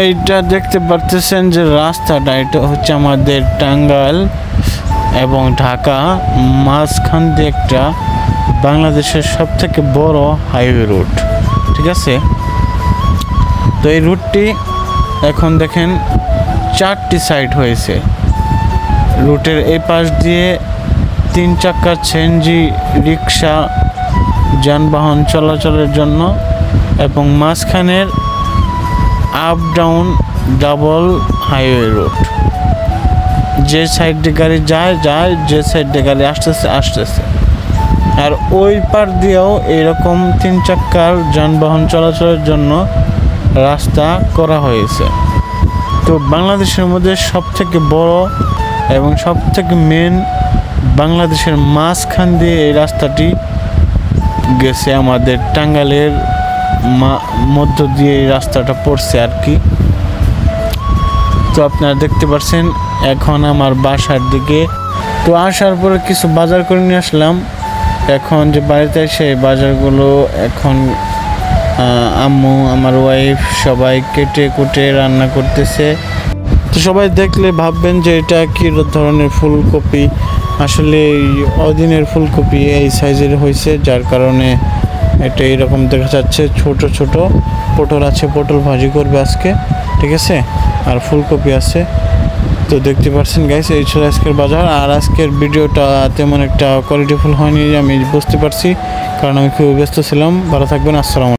এইটা দেখতে পারতেছেন যে রাস্তাটা, এটা হচ্ছে আমাদের টাঙ্গাইল এবং ঢাকা মাঝখান দিয়ে একটা বাংলাদেশের সবথেকে বড় হাইওয়ে রুট, ঠিক আছে। তো এই রুটটি এখন দেখেন 4টি সাইড হয়েছে। রুটের এই পাশ দিয়ে 3 চাকার সিএনজি রিক্সা যানবাহন চলাচলের জন্য, এবং মাঝখানের up down double highway root. যে সাইড দিয়ে গাড়ি যায়, যে সাইড দিয়ে গাড়ি আসতেছে। আর ওই পার দিয়েও এইরকম 3 চাকার যানবাহন চলাচলের জন্য রাস্তা করা হয়েছে। তো বাংলাদেশের মধ্যে সবথেকে বড় এবং সবথেকে মেন, বাংলাদেশের মাঝখান দিয়ে এই রাস্তাটি গেছে। আমাদের টাঙ্গাইলের মধ্য দিয়ে এই রাস্তাটা পড়ছে আর কি। তো আপনারা দেখতে পাচ্ছেন এখন আমার বাসার দিকে। তো আসার পরে কিছু বাজার করে নিয়ে আসলাম। এখন যে বাড়িতে এসে বাজারগুলো এখন আম্মু, আমার ওয়াইফ সবাই কেটে কুটে রান্না করতেছে। তো সবাই দেখলে ভাববেন যে এটা কী ধরনের ফুলকপি। আসলে অদিনের ফুলকপি এই সাইজের হয়েছে, যার কারণে এটা এইরকম দেখা যাচ্ছে। ছোট ছোট পটল আছে, পটল ভাজি করবে আজকে, ঠিক আছে। আর ফুলকপি আছে। তো দেখতে পাচ্ছেন গাইস, এই ছিল আজকের বাজার। আর আজকের ভিডিওটা তেমন একটা কোয়ালিটিফুল হয়নি, আমি বুঝতে পারছি, কারণ আমি খুব ব্যস্ত ছিলাম। ভালো থাকবেন, আসসালামু আলাইকুম।